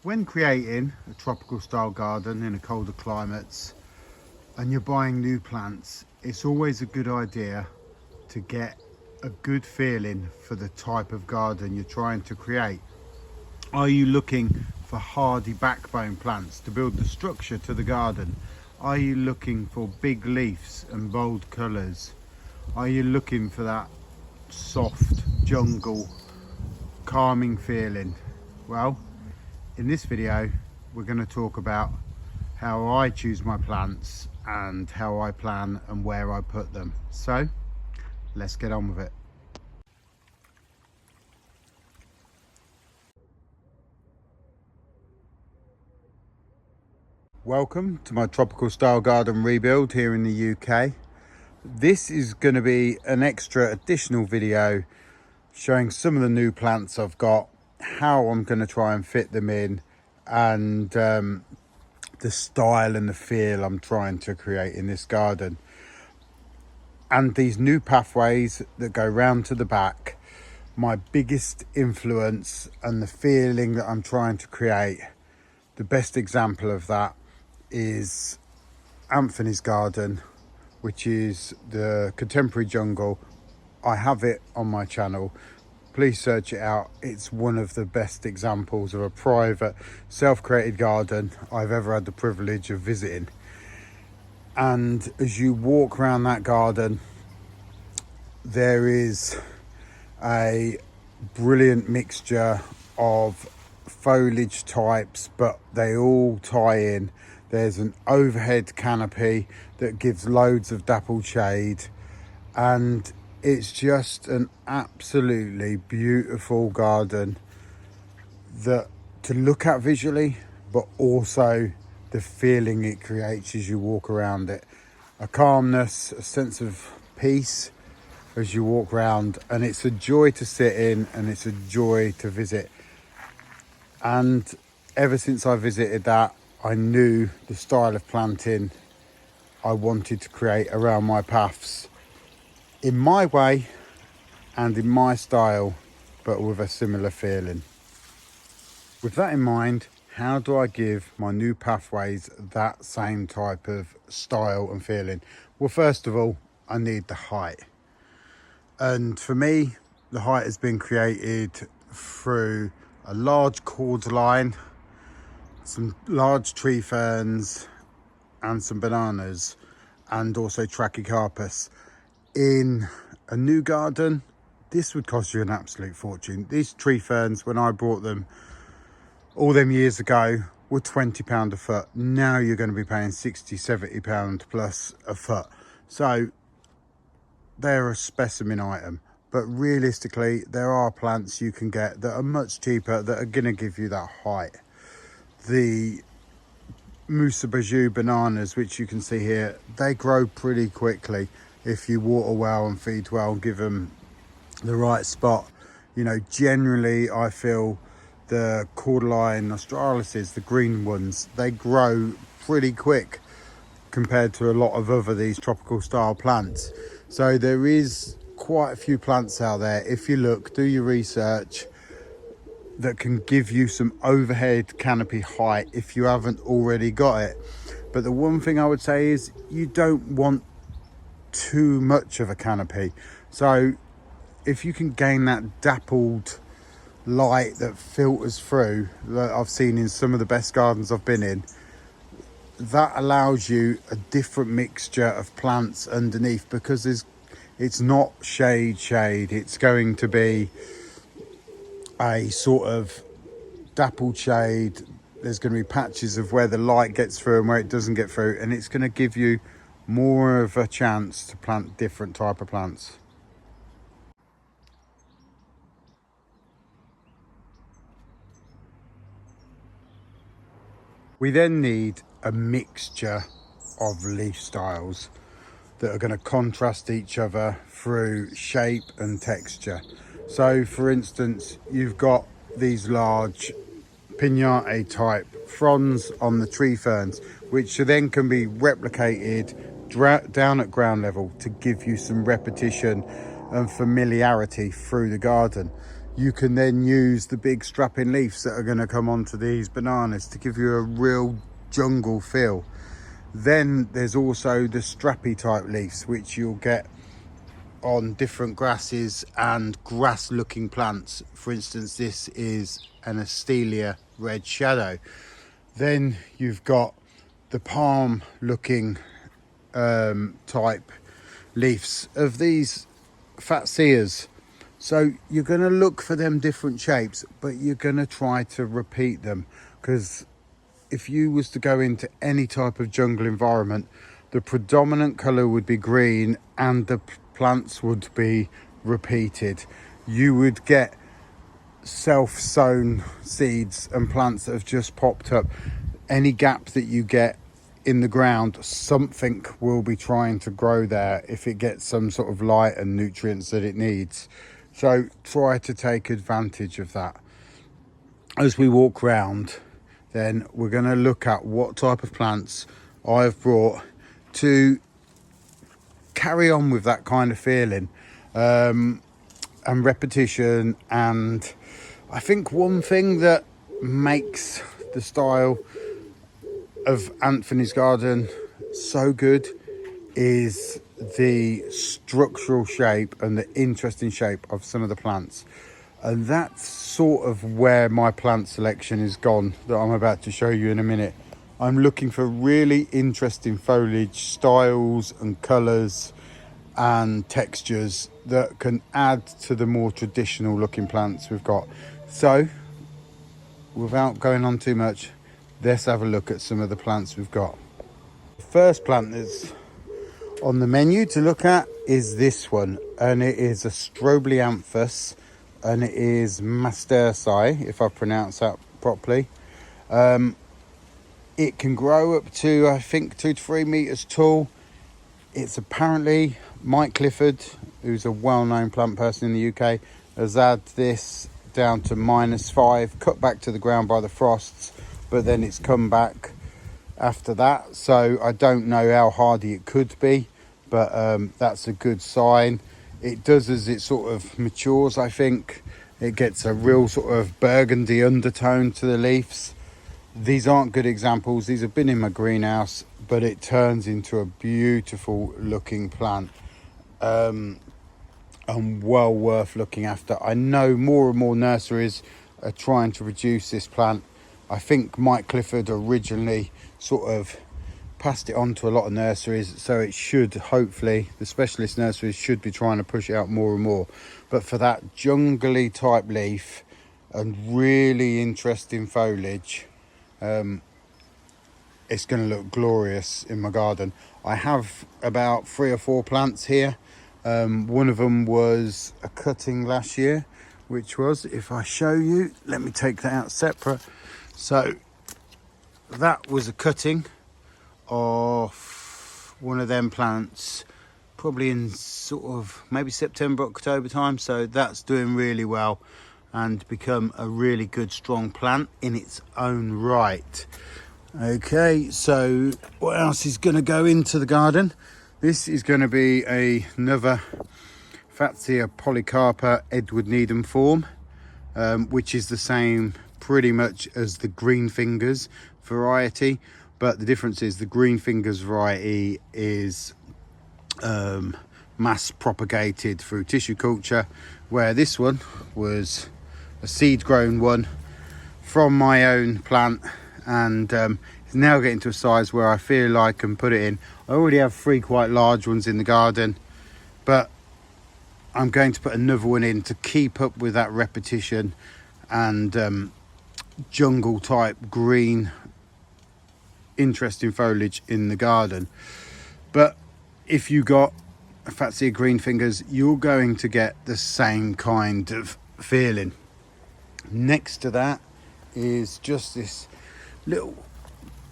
When creating a tropical style garden in the colder climates and you're buying new plants, it's always a good idea to get a good feeling for the type of garden you're trying to create. Are you looking for hardy backbone plants to build the structure to the garden? Are you looking for big leaves and bold colours? Are you looking for that soft jungle calming feeling? Well, in this video we're going to talk about how I choose my plants and how I plan and where I put them. So let's get on with it. Welcome to my tropical style garden rebuild here in the UK. This is going to be an extra additional video showing some of the new plants I've got, how I'm going to try and fit them in, and the style and the feel I'm trying to create in this garden. And these new pathways that go round to the back, my biggest influence and the feeling that I'm trying to create, the best example of that is Anthony's garden, which is the contemporary jungle. I have it on my channel. Please search it out. It's one of the best examples of a private self-created garden I've ever had the privilege of visiting. And as you walk around that garden, there is a brilliant mixture of foliage types, but they all tie in. There's an overhead canopy that gives loads of dappled shade, and it's just an absolutely beautiful garden that to look at visually, but also the feeling it creates as you walk around it. A calmness, a sense of peace as you walk around, and it's a joy to sit in and it's a joy to visit. And ever since I visited that, I knew the style of planting I wanted to create around my paths, in my way and in my style, but with a similar feeling. With that in mind, how do I give my new pathways that same type of style and feeling? Well, first of all, I need the height. And for me, the height has been created through a large cordyline, some large tree ferns and some bananas, and also Trachycarpus. In a new garden, this would cost you an absolute fortune. These tree ferns, when I bought them all them years ago, were £20 a foot. Now you're going to be paying £60-70 plus a foot. So they're a specimen item. But realistically, there are plants you can get that are much cheaper that are going to give you that height. The Musa Bajou bananas, which you can see here, they grow pretty quickly if you water well and feed well and give them the right spot. You know, generally I feel the cordyline australises, the green ones, they grow pretty quick compared to a lot of other these tropical style plants. So there is quite a few plants out there, if you look, do your research, that can give you some overhead canopy height if you haven't already got it. But the one thing I would say is you don't want too much of a canopy. So if you can gain that dappled light that filters through, that I've seen in some of the best gardens I've been in, that allows you a different mixture of plants underneath, because it's not shade, it's going to be a sort of dappled shade. There's going to be patches of where the light gets through and where it doesn't get through, and it's going to give you more of a chance to plant different type of plants. We then need a mixture of leaf styles that are going to contrast each other through shape and texture. So for instance, you've got these large piñate type fronds on the tree ferns, which then can be replicated down at ground level to give you some repetition and familiarity through the garden. you can then use the big strapping leaves that are going to come onto these bananas to give you a real jungle feel. Then there's also the strappy type leaves, which you'll get on different grasses and grass looking plants. For instance, this is an Astelia red shadow. Then you've got the palm looking type leaves of these Fatseas. So you're going to look for them different shapes, but you're going to try to repeat them, because if you was to go into any type of jungle environment, the predominant color would be green and the plants would be repeated. You would get self-sown seeds and plants that have just popped up. Any gap that you get in the ground, something will be trying to grow there if it gets some sort of light and nutrients that it needs. So try to take advantage of that. As we walk around, then we're going to look at what type of plants I've brought to carry on with that kind of feeling and repetition. And I think one thing that makes the style of Anthony's garden so good is the structural shape and the interesting shape of some of the plants. And that's sort of where my plant selection is gone, that I'm about to show you in a minute. I'm looking for really interesting foliage styles and colours and textures that can add to the more traditional looking plants we've got. So without going on too much, let's have a look at some of the plants we've got. The first plant that's on the menu to look at is this one, and it is a Strobianthus, and it is Mastersi, if I pronounce that properly. It can grow up to, I think, 2 to 3 meters tall. It's apparently Mike Clifford, who's a well-known plant person in the UK, has had this down to -5, cut back to the ground by the frosts, but then it's come back after that. So I don't know how hardy it could be, but that's a good sign. It does, as it sort of matures, I think, it gets a real sort of burgundy undertone to the leaves. These aren't good examples. These have been in my greenhouse, but it turns into a beautiful looking plant. And well worth looking after. I know more and more nurseries are trying to reduce this plant. I think Mike Clifford originally sort of passed it on to a lot of nurseries, so it should, hopefully, the specialist nurseries should be trying to push it out more and more. But for that jungly type leaf and really interesting foliage, it's going to look glorious in my garden. I have about 3 or 4 plants here. One of them was a cutting last year, which was, if I show you, let me take that out separate. So that was a cutting of one of them plants, probably in sort of maybe September, October time. So that's doing really well and become a really good strong plant in its own right. Okay, so what else is going to go into the garden? This is going to be another Fatsia polycarpa Edward Needham form, which is the same pretty much as the Green Fingers variety, but the difference is the Green Fingers variety is mass propagated through tissue culture, where this one was a seed grown one from my own plant, and it's now getting to a size where I feel I can put it in. I already have 3 quite large ones in the garden, but I'm going to put another one in to keep up with that repetition and jungle type green interesting foliage in the garden. But if you got a Fatsia Green Fingers, you're going to get the same kind of feeling. Next to that is just this little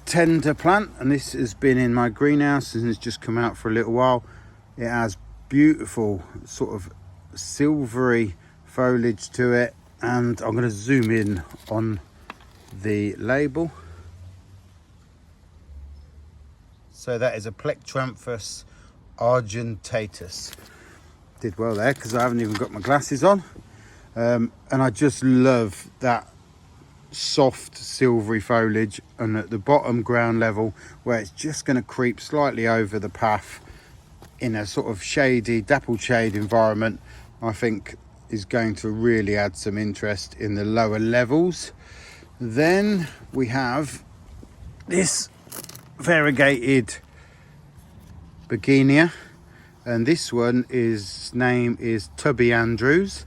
tender plant, and this has been in my greenhouse and it's just come out for a little while. It has beautiful sort of silvery foliage to it, and I'm going to zoom in on the label. So that is a Plectranthus argentatus. Did well there because I haven't even got my glasses on. And I just love that soft silvery foliage, and at the bottom ground level where it's just going to creep slightly over the path in a sort of shady, dappled shade environment, I think is going to really add some interest in the lower levels. Then we have this variegated begonia, and this one name is Tubby Andrews.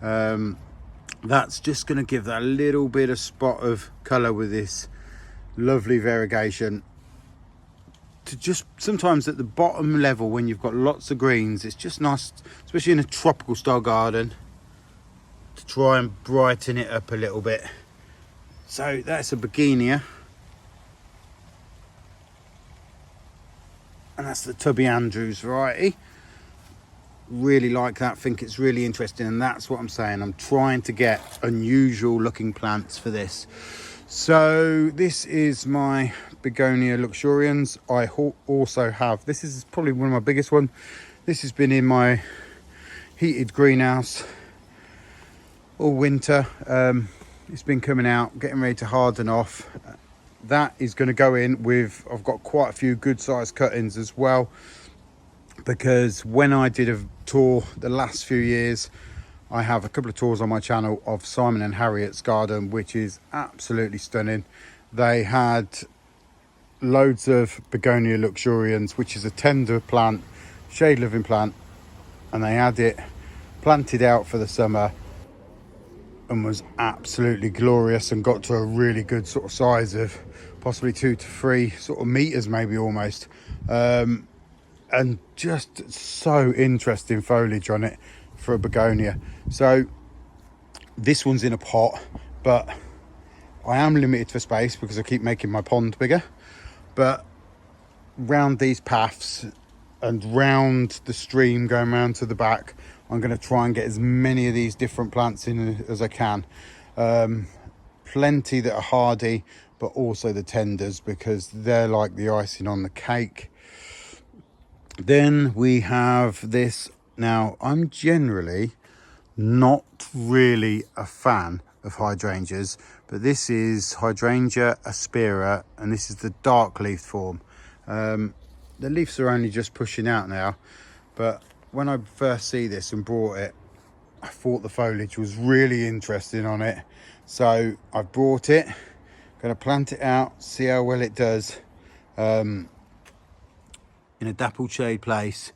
That's just going to give that little bit of spot of colour with this lovely variegation. To just sometimes at the bottom level when you've got lots of greens, it's just nice, especially in a tropical style garden, to try and brighten it up a little bit. So that's a begonia, and that's the Tubby Andrews variety. Really like that, think it's really interesting, and that's what I'm saying. I'm trying to get unusual looking plants for this. So this is my Begonia luxurians. I also have, this is probably one of my biggest one. This has been in my heated greenhouse all winter. It's been coming out, getting ready to harden off. That is going to go in with, I've got quite a few good sized cuttings as well, because when I did a tour the last few years, I have a couple of tours on my channel of Simon and Harriet's garden, which is absolutely stunning. They had loads of Begonia luxurians, which is a tender plant, shade loving plant, and they had it planted out for the summer and was absolutely glorious, and got to a really good sort of size of possibly 2 to 3 sort of meters, maybe almost. And just so interesting foliage on it for a begonia. So this one's in a pot, but I am limited for space because I keep making my pond bigger. But round these paths and round the stream going round to the back, I'm going to try and get as many of these different plants in as I can. Plenty that are hardy, but also the tenders, because they're like the icing on the cake. Then we have this. Now, I'm generally not really a fan of hydrangeas, but this is Hydrangea aspera, and this is the dark leaf form. The leaves are only just pushing out now, but when I first see this and brought it, I thought the foliage was really interesting on it. So I brought it, going to plant it out, see how well it does in a dappled shade place.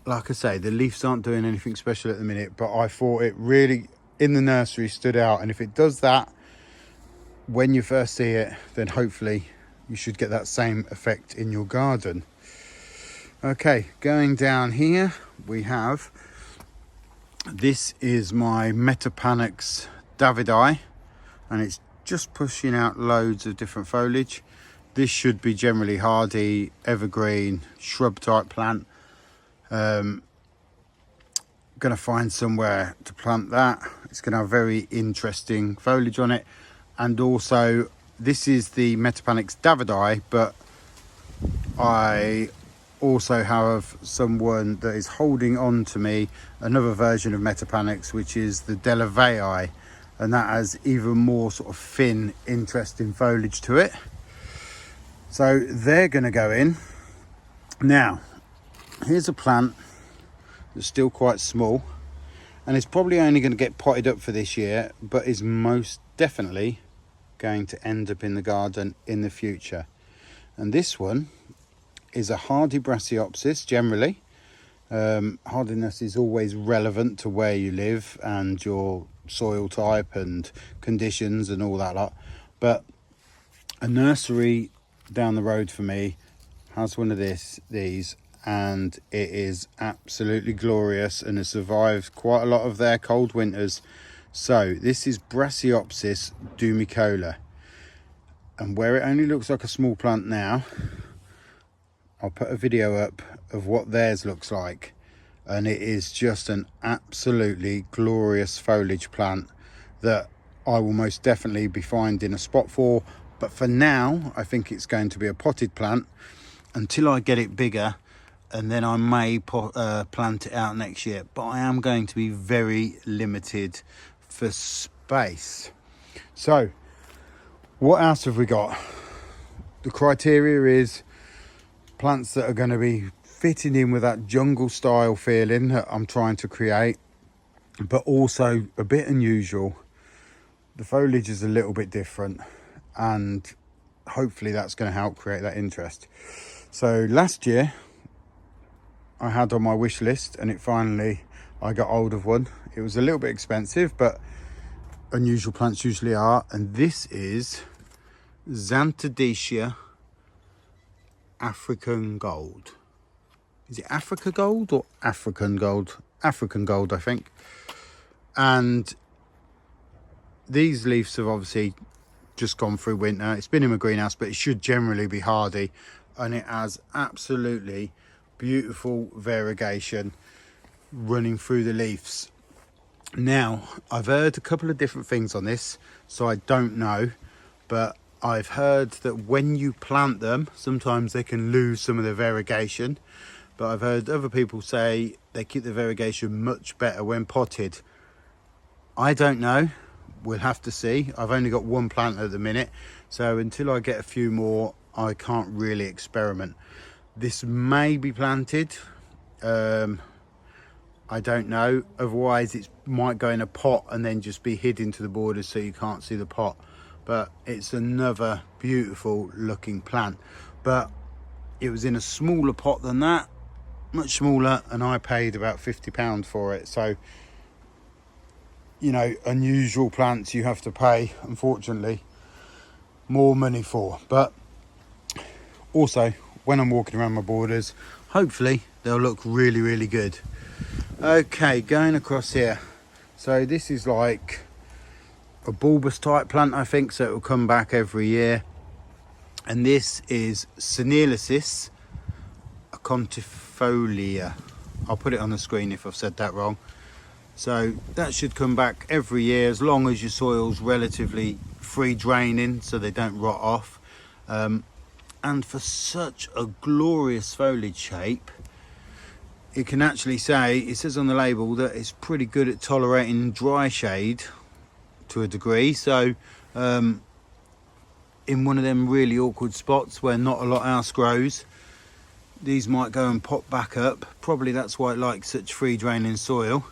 Like I say, the leaves aren't doing anything special at the minute, but I thought it really, in the nursery, stood out. And if it does that when you first see it, then hopefully you should get that same effect in your garden. Okay, going down here, we have, this is my Metapanax Davidi, and it's just pushing out loads of different foliage. This should be generally hardy, evergreen, shrub type plant. Going to find somewhere to plant that. It's going to have very interesting foliage on it. And also, this is the Metapanax Davidi, but I also have someone that is holding on to me another version of Metapanax, which is the Delavei, and that has even more sort of thin, interesting foliage to it. So they're going to go in. Now, here's a plant that's still quite small, and it's probably only going to get potted up for this year, but is most definitely going to end up in the garden in the future. And this one is a hardy Brassiopsis. Generally, hardiness is always relevant to where you live and your soil type and conditions and all that lot. But a nursery down the road for me has one of these, and it is absolutely glorious and has survived quite a lot of their cold winters. So this is Brassiopsis dumicola, and where it only looks like a small plant now, I'll put a video up of what theirs looks like, and it is just an absolutely glorious foliage plant that I will most definitely be finding a spot for. But for now, I think it's going to be a potted plant until I get it bigger. and then I may plant it out next year, but I am going to be very limited for space. So what else have we got? The criteria is plants that are going to be fitting in with that jungle style feeling that I'm trying to create, but also a bit unusual. The foliage is a little bit different, and hopefully that's going to help create that interest. So last year I had on my wish list, and I got hold of one. It was a little bit expensive, but unusual plants usually are. And this is Xanthodecia African Gold. Is it Africa Gold or African Gold? African Gold, I think. And these leaves have obviously just gone through winter. It's been in my greenhouse, but it should generally be hardy, and it has absolutely beautiful variegation running through the leaves. Now, I've heard a couple of different things on this, so I don't know, but I've heard that when you plant them, sometimes they can lose some of the variegation, but I've heard other people say they keep the variegation much better when potted. I don't know. We'll have to see. I've only got one plant at the minute, so until I get a few more, I can't really experiment. This may be planted. I don't know. Otherwise, it might go in a pot and then just be hid into the borders so you can't see the pot. But it's another beautiful looking plant. But it was in a smaller pot than that, much smaller, and I paid about £50 for it. So, you know, unusual plants you have to pay, unfortunately, more money for. But also, when I'm walking around my borders, hopefully they'll look really, really good. Okay, going across here. So this is like a bulbous type plant, I think, so it will come back every year. And this is Senilicis acontifolia. I'll put it on the screen if I've said that wrong. So that should come back every year, as long as your soil's relatively free draining so they don't rot off. And for such a glorious foliage shape, it can actually say, it says on the label that it's pretty good at tolerating dry shade to a degree. So in one of them really awkward spots where not a lot else grows, these might go and pop back up. Probably that's why it likes such free draining soil,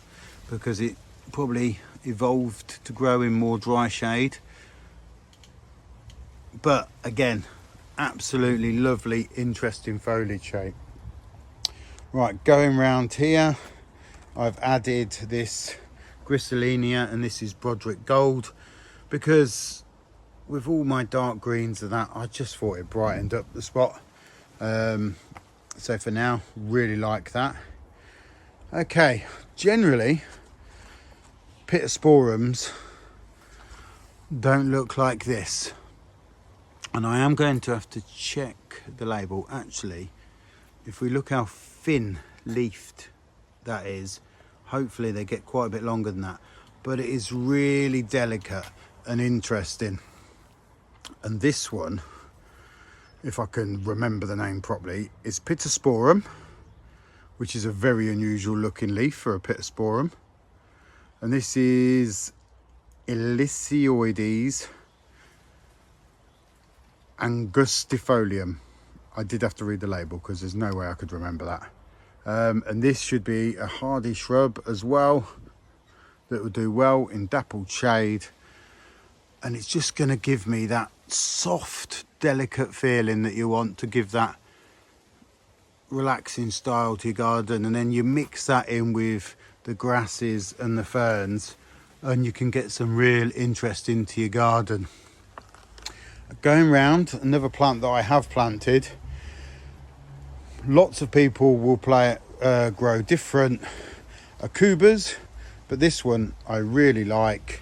because it probably evolved to grow in more dry shade. But again, absolutely lovely, interesting foliage shape. Right, going round here, I've added this Griselinia, and this is Broderick Gold, because with all my dark greens and that, I just thought it brightened up the spot. So for now, really like that. Okay, generally Pittosporums don't look like this, and I am going to have to check the label. Actually, if we look how thin leafed that is, hopefully they get quite a bit longer than that, but it is really delicate and interesting. And this one, if I can remember the name properly, is Pittosporum, which is a very unusual looking leaf for a Pittosporum. And this is Elysioides angustifolium. I did have to read the label because there's no way I could remember that. And this should be a hardy shrub as well that will do well in dappled shade. And it's just going to give me that soft, delicate feeling that you want to give that relaxing style to your garden. And then you mix that in with the grasses and the ferns, and you can get some real interest into your garden. Going round, another plant that I have planted. Lots of people will grow different Aucubas, but this one I really like.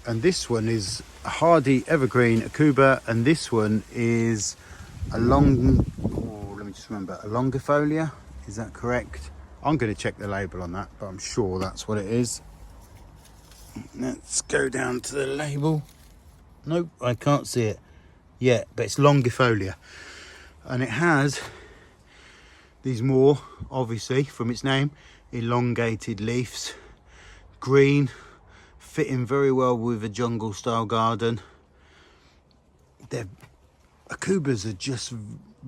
And this one is a hardy evergreen Aucuba, and this one is a longifolia. Is that correct? I'm going to check the label on that, but I'm sure that's what it is. Let's go down to the label. Nope, I can't see it yet, but it's longifolia. And it has These more, obviously, from its name, elongated leaves. Green, fitting very well with a jungle style garden. Aucubas are just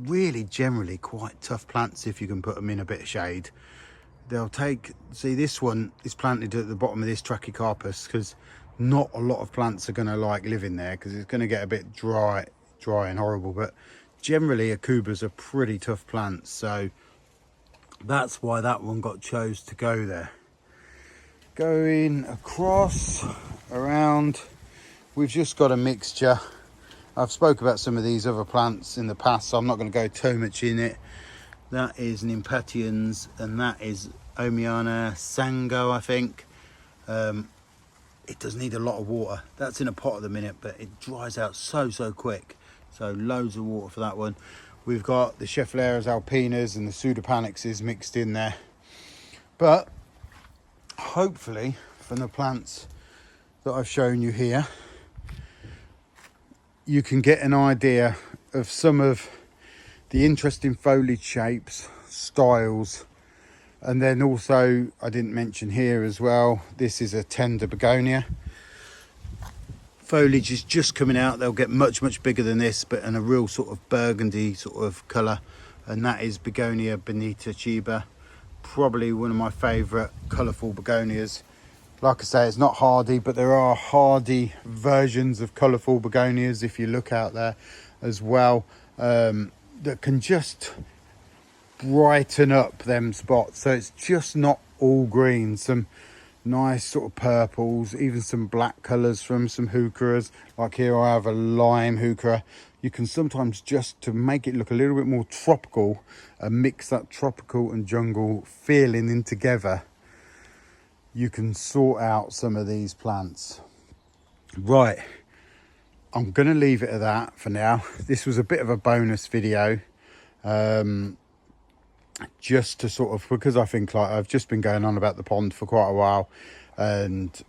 really generally quite tough plants if you can put them in a bit of shade. They'll take, see this one is planted at the bottom of this Trachycarpus because not a lot of plants are going to like living there because it's going to get a bit dry and horrible, but generally Aucubas are pretty tough plants, so that's why that one got chose to go there. Going across, around, we've just got a mixture. I've spoke about some of these other plants in the past, so I'm not going to go too much in it. That is an Impatiens, and that is Omiana Sango, I think. It does need a lot of water. That's in a pot at the minute, but it dries out so quick. So loads of water for that one. We've got the Scheffleras alpinas and the Pseudopanixes mixed in there. But hopefully, from the plants that I've shown you here, you can get an idea of some of the interesting foliage shapes, styles, and then also I didn't mention here as well, this is a tender begonia. Foliage is just coming out. They'll get much bigger than this, but in a real sort of burgundy sort of colour, and that is Begonia bonita Chiba, probably one of my favourite colourful begonias. Like I say, it's not hardy, but there are hardy versions of colourful begonias if you look out there as well, that can just brighten up them spots. So it's just not all green. Some nice sort of purples, even some black colours from some heucheras. Like here I have a lime heuchera. You can sometimes, just to make it look a little bit more tropical, mix that tropical and jungle feeling in together. You can sort out some of these plants. Right, I'm going to leave it at that for now. This was a bit of a bonus video, just to sort of, because I think like I've just been going on about the pond for quite a while, and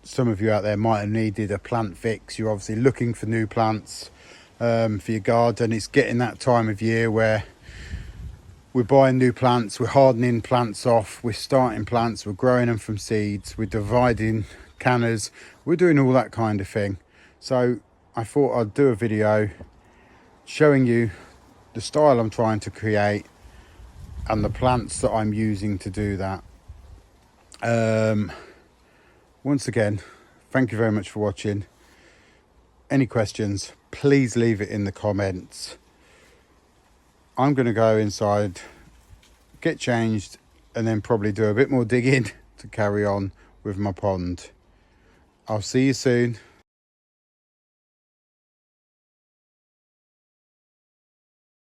some of you out there might have needed a plant fix. You're obviously looking for new plants for your garden. It's getting that time of year where we're buying new plants, we're hardening plants off, we're starting plants, we're growing them from seeds, we're dividing cannas, we're doing all that kind of thing. So I thought I'd do a video showing you the style I'm trying to create and the plants that I'm using to do that. Once again, thank you very much for watching. Any questions, please leave it in the comments. I'm going to go inside, get changed, and then probably do a bit more digging to carry on with my pond. I'll see you soon.